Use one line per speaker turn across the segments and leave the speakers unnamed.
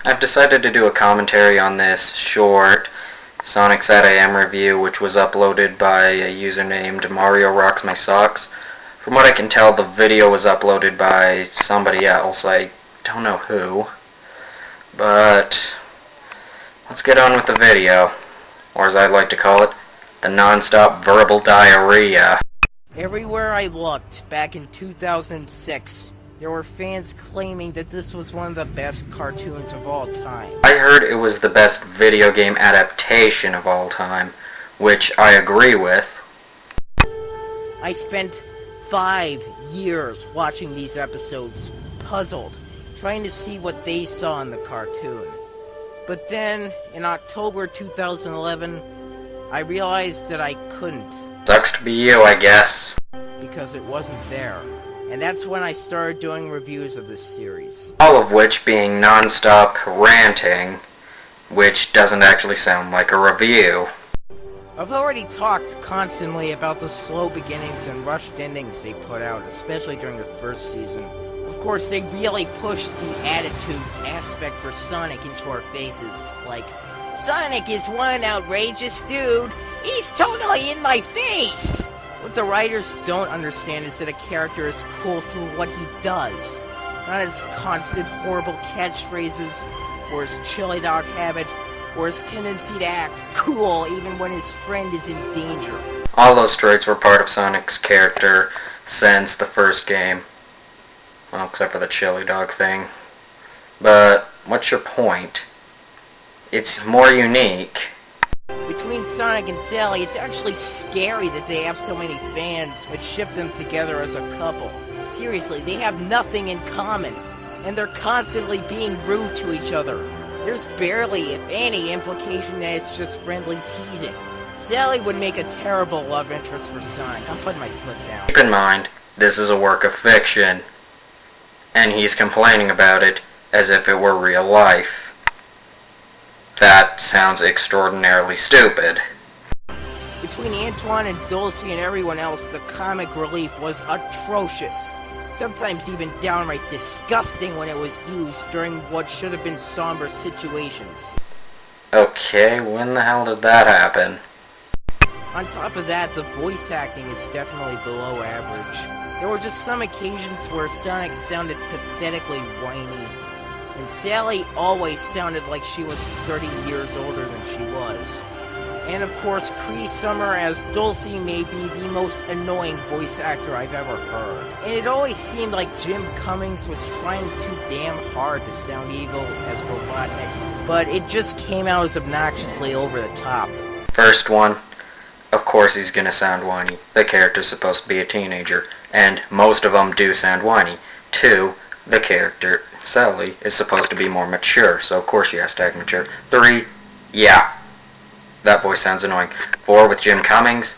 I've decided to do a commentary on this short Sonic satam review, which was uploaded by a user named Mario Rocks My Socks. From what I can tell, the video was uploaded by somebody else. I don't know who. But let's get on with the video, or as I'd like to call it, the non-stop verbal diarrhea.
Everywhere I looked, back in 2006, there were fans claiming that this was one of the best cartoons of all time.
I heard it was the best video game adaptation of all time, which I agree with.
I spent 5 years watching these episodes, puzzled, trying to see what they saw in the cartoon. But then, in October 2011, I realized that I couldn't.
Sucks to be you, I guess.
Because it wasn't there. And that's when I started doing reviews of this series.
All of which being non-stop ranting, which doesn't actually sound like a review.
I've already talked constantly about the slow beginnings and rushed endings they put out, especially during the first season. Of course, they really pushed the attitude aspect for Sonic into our faces. Like, Sonic is one outrageous dude. He's totally in my face! What the writers don't understand is that a character is cool through what he does, not his constant horrible catchphrases, or his chili dog habit, or his tendency to act cool even when his friend is in danger.
All those traits were part of Sonic's character since the first game. Well, except for the chili dog thing. But what's your point? It's more unique.
Between Sonic and Sally, it's actually scary that they have so many fans that ship them together as a couple. Seriously, they have nothing in common, and they're constantly being rude to each other. There's barely, if any, implication that it's just friendly teasing. Sally would make a terrible love interest for Sonic. I'm putting my foot down.
Keep in mind, this is a work of fiction, and he's complaining about it as if it were real life. That sounds extraordinarily stupid.
Between Antoine and Dulcie and everyone else, the comic relief was atrocious. Sometimes even downright disgusting when it was used during what should have been somber situations.
Okay, when the hell did that happen?
On top of that, the voice acting is definitely below average. There were just some occasions where Sonic sounded pathetically whiny, and Sally always sounded like she was 30 years older than she was. And of course, Cree Summer as Dulcie may be the most annoying voice actor I've ever heard. And it always seemed like Jim Cummings was trying too damn hard to sound evil as Robotnik, but it just came out as obnoxiously over the top.
First one, of course he's gonna sound whiny. The character's supposed to be a teenager, and most of them do sound whiny. 2, the character, Sally, is supposed to be more mature, so of course she has to act mature. 3, yeah, that voice sounds annoying. 4, with Jim Cummings,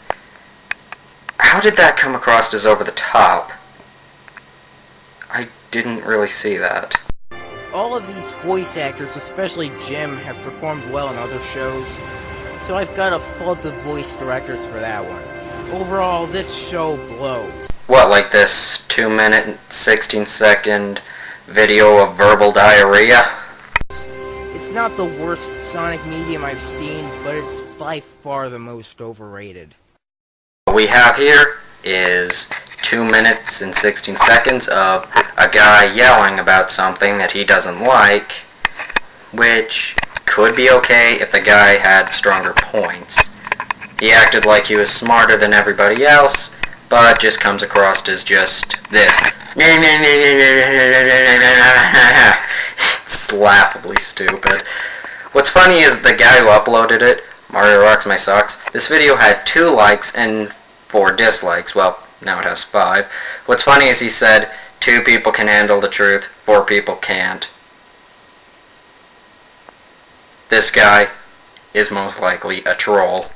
how did that come across as over the top? I didn't really see that.
All of these voice actors, especially Jim, have performed well in other shows, so I've got to fault the voice directors for that one. Overall, this show blows.
What, like this 2-minute and 16-second video of verbal diarrhea?
It's not the worst Sonic medium I've seen, but it's by far the most overrated.
What we have here is 2 minutes and 16 seconds of a guy yelling about something that he doesn't like, which could be okay if the guy had stronger points. He acted like he was smarter than everybody else, but just comes across as just this. It's laughably stupid. What's funny is the guy who uploaded it, Mario Rocks My Socks, this video had 2 likes and 4 dislikes. Well, now it has 5. What's funny is he said 2 people can handle the truth, 4 people can't. This guy is most likely a troll.